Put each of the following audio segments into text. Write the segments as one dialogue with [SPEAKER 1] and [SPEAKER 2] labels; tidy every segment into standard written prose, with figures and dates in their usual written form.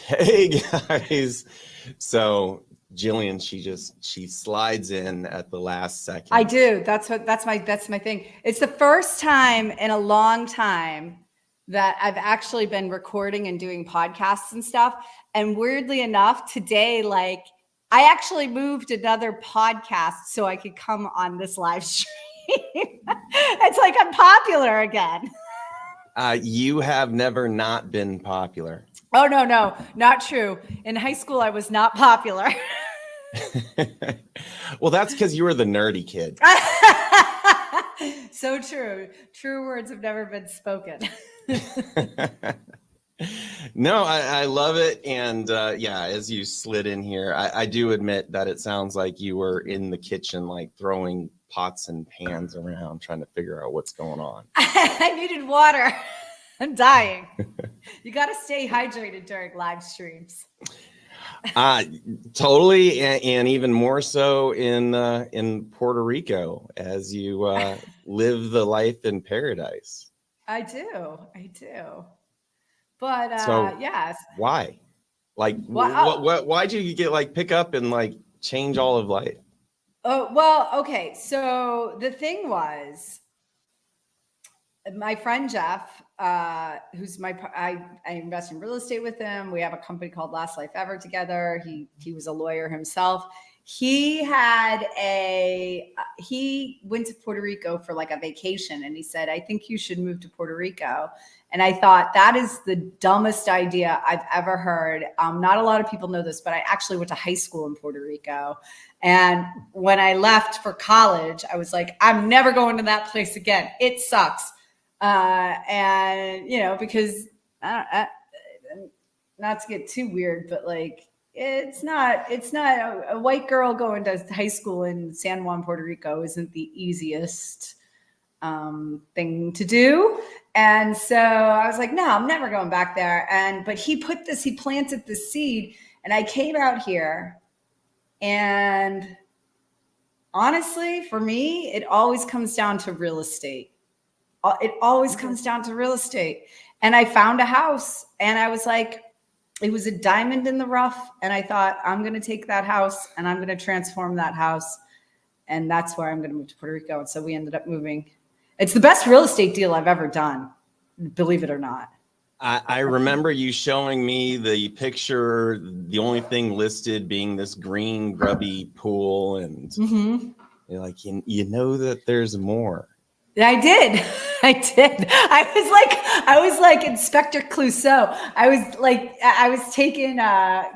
[SPEAKER 1] Hey guys. So Jillian, she slides in at the last second.
[SPEAKER 2] I do. That's my thing. It's the first time in a long time that I've actually been recording and doing podcasts and stuff. And weirdly enough, today, like I actually moved another podcast so I could come on this live stream. It's like I'm popular again.
[SPEAKER 1] You have never not been popular.
[SPEAKER 2] Oh, no, not true. In high school, I was not popular.
[SPEAKER 1] Well, that's because you were the nerdy kid.
[SPEAKER 2] So true. True words have never been spoken.
[SPEAKER 1] No, I love it. And yeah, as you slid in here, I do admit that it sounds like you were in the kitchen, like throwing pots and pans around, trying to figure out what's going on.
[SPEAKER 2] I needed water. I'm dying. You got to stay hydrated during live streams.
[SPEAKER 1] Totally, and even more so in Puerto Rico as you live the life in paradise.
[SPEAKER 2] I do. But
[SPEAKER 1] so
[SPEAKER 2] yes.
[SPEAKER 1] Why? Like,
[SPEAKER 2] wow.
[SPEAKER 1] Why'd you get like pick up and like change all of life?
[SPEAKER 2] Oh, well, okay. So the thing was, my friend Jeff, who's I invest in real estate with him. We have a company called Last Life Ever together. He was a lawyer himself. He went to Puerto Rico for like a vacation, and he said, "I think you should move to Puerto Rico." And I thought, that is the dumbest idea I've ever heard. Not a lot of people know this, but I actually went to high school in Puerto Rico. And when I left for college, I was like, I'm never going to that place again. It sucks. And, because not to get too weird, but like, it's not a white girl going to high school in San Juan, Puerto Rico isn't the easiest thing to do. And so I was like, no, I'm never going back there. But he planted this seed, and I came out here, and honestly, for me, it always comes down to real estate. It always comes down to real estate. And I found a house, and I was like, it was a diamond in the rough. And I thought, I'm going to take that house and I'm going to transform that house. And that's where I'm going to move to Puerto Rico. And so we ended up moving. It's the best real estate deal I've ever done, believe it or not.
[SPEAKER 1] I remember you showing me the picture, the only thing listed being this green grubby pool. And you're like, you know that there's more.
[SPEAKER 2] I did. I was like Inspector Clouseau. I was taking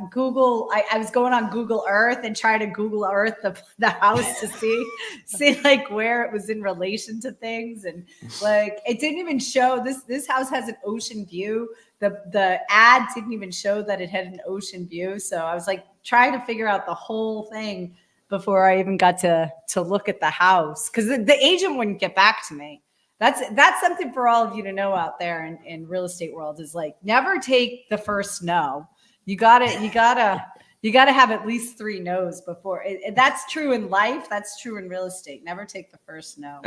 [SPEAKER 2] Google. I was going on Google Earth and trying to Google Earth the house to see like where it was in relation to things. And like, it didn't even show this house has an ocean view. The ad didn't even show that it had an ocean view. So I was like trying to figure out the whole thing before I even got to look at the house, because the agent wouldn't get back to me. That's something for all of you to know out there in real estate world, is like, never take the first no. You gotta have at least 3 no's before. That's true in life. That's true in real estate. Never take the first no.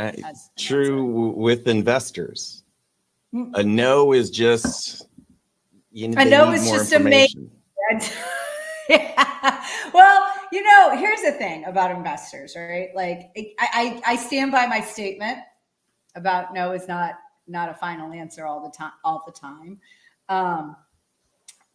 [SPEAKER 1] True with investors. A no is just,
[SPEAKER 2] a no is just amazing. Yeah. Well, here's the thing about investors, right? Like, I stand by my statement about no is not a final answer all the time.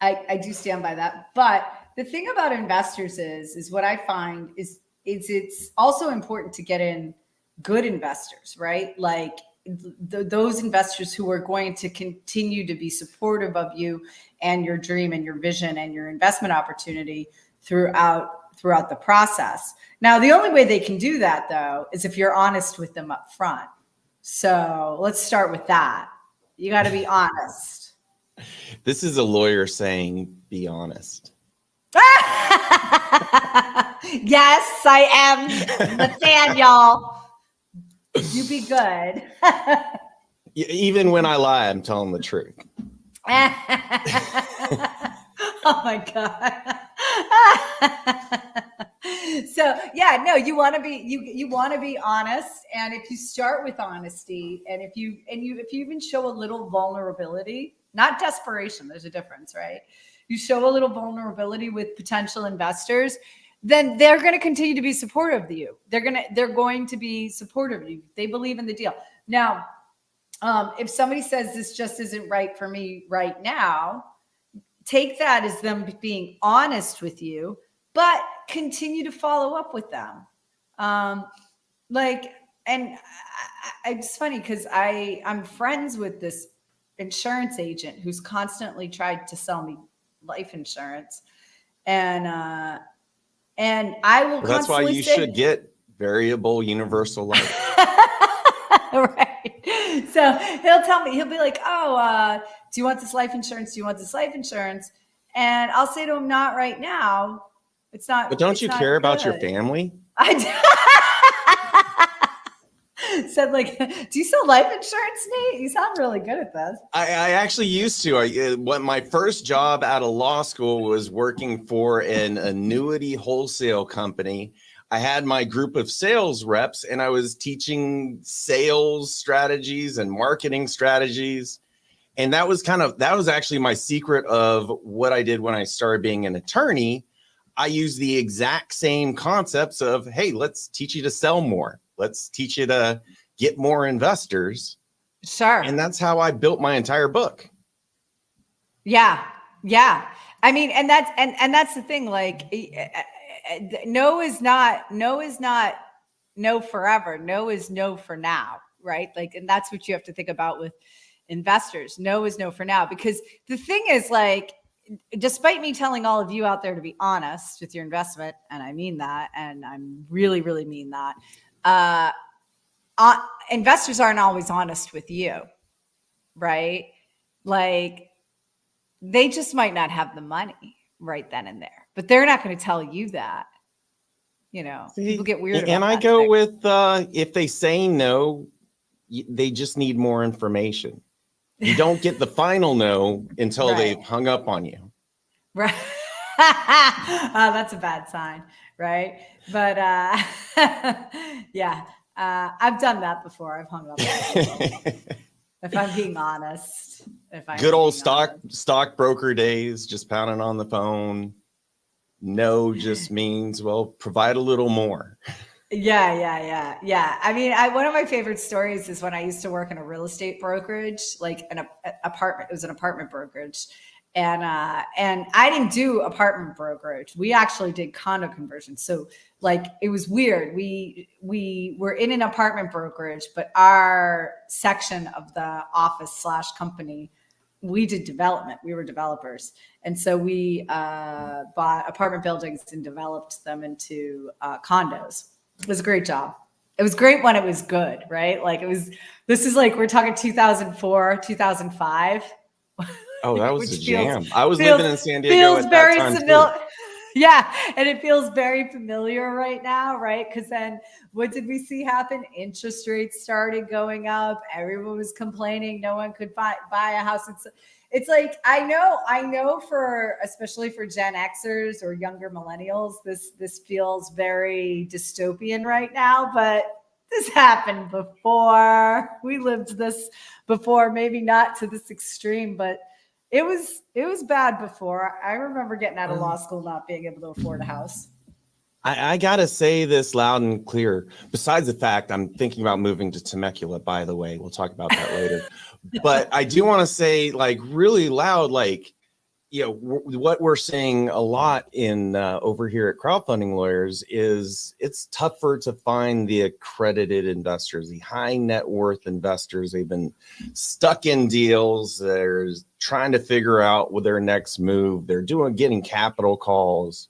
[SPEAKER 2] I do stand by that. But the thing about investors is what I find is it's also important to get in good investors, right? Like those investors who are going to continue to be supportive of you and your dream and your vision and your investment opportunity throughout the process. Now, the only way they can do that, though, is if you're honest with them up front. So let's start with that. You got to be honest.
[SPEAKER 1] This is a lawyer saying, be honest.
[SPEAKER 2] Yes, I am, Nathaniel. You be good.
[SPEAKER 1] Even when I lie, I'm telling the truth.
[SPEAKER 2] Oh my God. So yeah, no, you want to be honest. And if you start with honesty, and if you even show a little vulnerability, not desperation, there's a difference, right? you show a little vulnerability with potential investors, then they're going to continue to be supportive of you. They're going to be supportive of you. They believe in the deal. Now, if somebody says this just isn't right for me right now, take that as them being honest with you, but continue to follow up with them. It's funny because I'm friends with this insurance agent who's constantly tried to sell me life insurance. And I will
[SPEAKER 1] Well, that's why
[SPEAKER 2] constantly
[SPEAKER 1] you
[SPEAKER 2] say,
[SPEAKER 1] should get variable universal life.
[SPEAKER 2] right. So he'll tell me, he'll be like, oh, do you want this life insurance? Do you want this life insurance? And I'll say to him, not right now. It's not.
[SPEAKER 1] But don't you care about your family?
[SPEAKER 2] Said like, do you sell life insurance, Nate? You sound really good at this.
[SPEAKER 1] I actually used to. When my first job out of law school was working for an annuity wholesale company. I had my group of sales reps and I was teaching sales strategies and marketing strategies. And that was actually my secret of what I did when I started being an attorney. I used the exact same concepts of, hey, let's teach you to sell more. Let's teach you to get more investors.
[SPEAKER 2] Sure.
[SPEAKER 1] And that's how I built my entire book.
[SPEAKER 2] Yeah. Yeah. I mean, and that's the thing, like, no is not no forever. No is no for now. Right. Like, and that's what you have to think about with investors. No is no for now, because the thing is, like, despite me telling all of you out there to be honest with your investment, and I mean that, and I'm really, really mean that, investors aren't always honest with you, right? Like, they just might not have the money right then and there, but they're not going to tell you that. You know, people get weird.
[SPEAKER 1] And I go with, if they say no, they just need more information. You don't get the final no until
[SPEAKER 2] Right.
[SPEAKER 1] they've hung up on you.
[SPEAKER 2] Right. That's a bad sign, right? But yeah, I've done that before. I've hung up on people. If I'm being honest.
[SPEAKER 1] Good old stockbroker days, just pounding on the phone. No just means, well, provide a little more.
[SPEAKER 2] Yeah. I mean, one of my favorite stories is when I used to work in a real estate brokerage, like an apartment. It was an apartment brokerage, and I didn't do apartment brokerage. We actually did condo conversion. So, like, it was weird. We were in an apartment brokerage, but our section of the office / company, we did development. We were developers. And so we bought apartment buildings and developed them into condos. It was a great job. It was great when it was good, right? Like, this is like, we're talking 2004, 2005.
[SPEAKER 1] Oh, that was a jam. I was living in San Diego at that time too.
[SPEAKER 2] Yeah, and it feels very familiar right now, right? Because then what did we see happen? Interest rates started going up. Everyone was complaining. No one could buy a house. It's like, I know for, especially for Gen Xers or younger millennials, this feels very dystopian right now, but this happened before. We lived this before, maybe not to this extreme, but it was bad before. I remember getting out of law school not being able to afford a house.
[SPEAKER 1] I gotta say this loud and clear. Besides the fact I'm thinking about moving to Temecula, by the way, we'll talk about that later. But I do want to say, like, really loud, like, you know, what we're seeing a lot in over here at Crowdfunding Lawyers is it's tougher to find the accredited investors, the high net worth investors. They've been stuck in deals. They're trying to figure out what their next move. They're getting capital calls.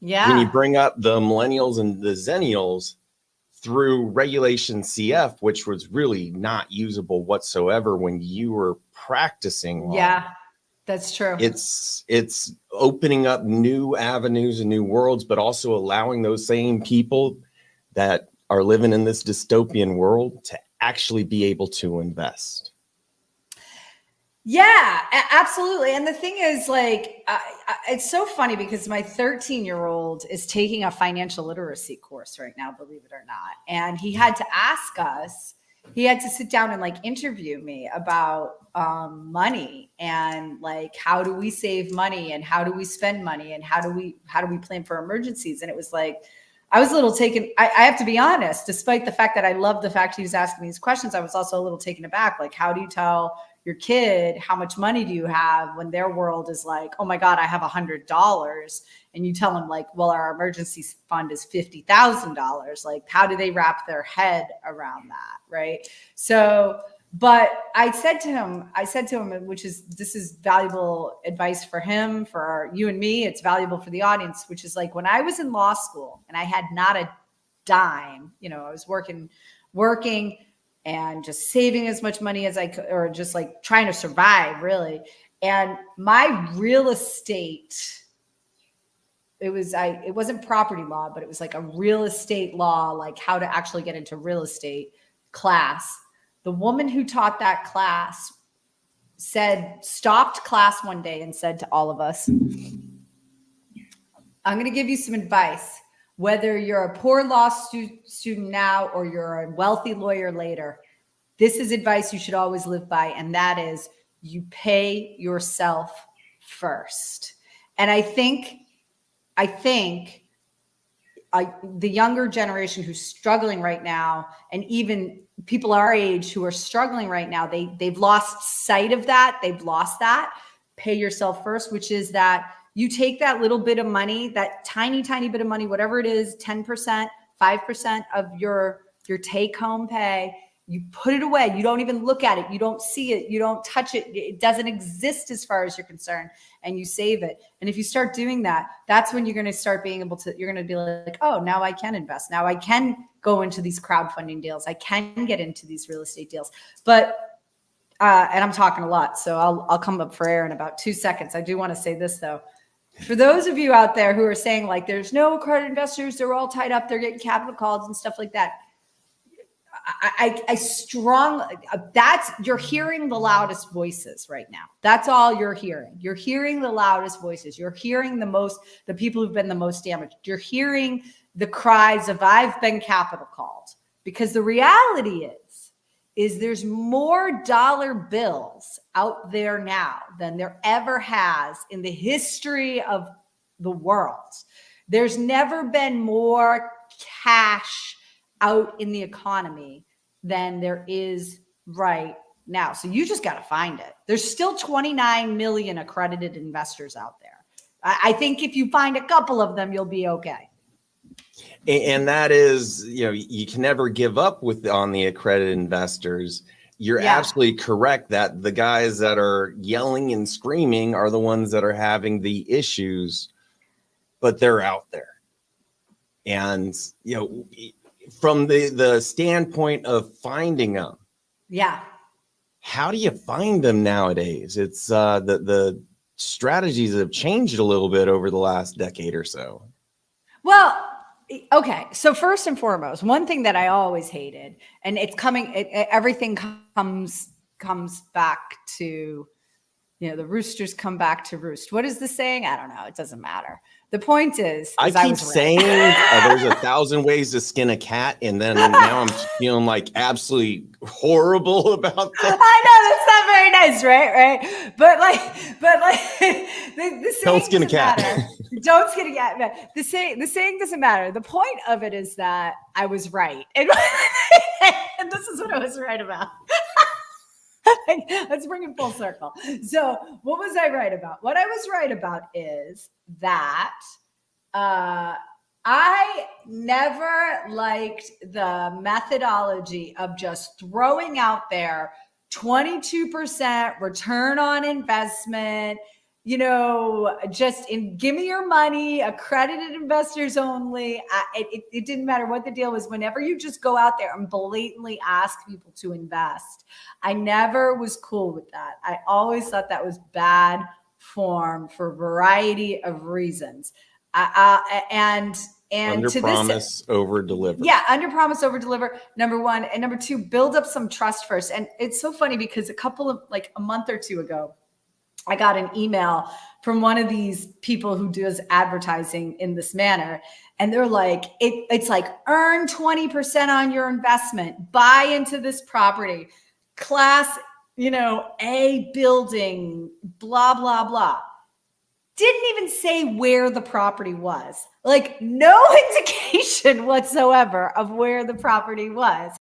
[SPEAKER 2] Yeah.
[SPEAKER 1] When you bring up the millennials and the zennials through Regulation CF, which was really not usable whatsoever when you were practicing law.
[SPEAKER 2] Yeah. That's true.
[SPEAKER 1] It's opening up new avenues and new worlds, but also allowing those same people that are living in this dystopian world to actually be able to invest.
[SPEAKER 2] Yeah, absolutely. And the thing is, like, it's so funny because my 13-year-old is taking a financial literacy course right now, believe it or not. And he had to ask us he had to sit down and like interview me about money and like how do we save money and how do we spend money and how do we plan for emergencies. And it was like I was a little taken. I have to be honest, despite the fact that I love the fact he was asking me these questions, I was also a little taken aback. Like, how do you tell your kid how much money do you have when their world is like, oh my God, I have $100, and you tell them like, well, our emergency fund is $50,000. Like, how do they wrap their head around that, right? So, but I said to him, this is valuable advice for him, for you and me. It's valuable for the audience, which is like when I was in law school and I had not a dime, I was working and just saving as much money as I could, or just like trying to survive really. And my real estate, it wasn't property law, but it was like a real estate law, like how to actually get into real estate class. The woman who taught that class stopped class one day and said to all of us, I'm going to give you some advice. Whether you're a poor law student now or you're a wealthy lawyer later, this is advice you should always live by. And that is, you pay yourself first. And I think the younger generation who's struggling right now, and even people our age who are struggling right now, they've lost sight of that. They've lost that. Pay yourself first, which is that you take that little bit of money, that tiny, tiny bit of money, whatever it is, 10%, 5% of your take home pay, you put it away. You don't even look at it. You don't see it. You don't touch it. It doesn't exist as far as you're concerned, and you save it. And if you start doing that, that's when you're going to start being able to, you're going to be like, oh, now I can invest. Now I can go into these crowdfunding deals. I can get into these real estate deals. But, and I'm talking a lot, so I'll come up for air in about 2 seconds. I do want to say this though. For those of you out there who are saying like, there's no accredited investors, they're all tied up, they're getting capital calls and stuff like that. I strongly, you're hearing the loudest voices right now. That's all you're hearing. You're hearing the loudest voices. You're hearing the people who've been the most damaged. You're hearing the cries of I've been capital called, because the reality is there's more dollar bills out there now than there ever has in the history of the world. There's never been more cash out in the economy than there is right now. So you just got to find it. There's still 29 million accredited investors out there. I think if you find a couple of them, you'll be okay.
[SPEAKER 1] And that is, you can never give up on the accredited investors. You're absolutely correct that the guys that are yelling and screaming are the ones that are having the issues, but they're out there. And, from the standpoint of finding them.
[SPEAKER 2] Yeah.
[SPEAKER 1] How do you find them nowadays? It's the strategies have changed a little bit over the last decade or so.
[SPEAKER 2] Well, okay. So first and foremost, one thing that I always hated, and everything comes back to, the roosters come back to roost. What is the saying? I don't know. It doesn't matter. The point is
[SPEAKER 1] I keep saying there's 1,000 ways to skin a cat, and then now I'm feeling like absolutely horrible about that.
[SPEAKER 2] I know that's not very nice, right? But the saying
[SPEAKER 1] don't skin a cat.
[SPEAKER 2] Don't skin a cat. The saying doesn't matter. The point of it is that I was right, and this is what I was right about. Let's bring it full circle. So what was I right about? What I was right about is that I never liked the methodology of just throwing out there 22% return on investment, just give me your money, accredited investors only. It didn't matter what the deal was. Whenever you just go out there and blatantly ask people to invest, I never was cool with that. I always thought that was bad form for a variety of reasons. And
[SPEAKER 1] under promise, over deliver.
[SPEAKER 2] Yeah, under promise, over deliver. Number one, and number two, build up some trust first. And it's so funny because a month or two ago, I got an email from one of these people who does advertising in this manner. And they're like, it's like earn 20% on your investment, buy into this property, class, A building, blah, blah, blah. Didn't even say where the property was. Like no indication whatsoever of where the property was.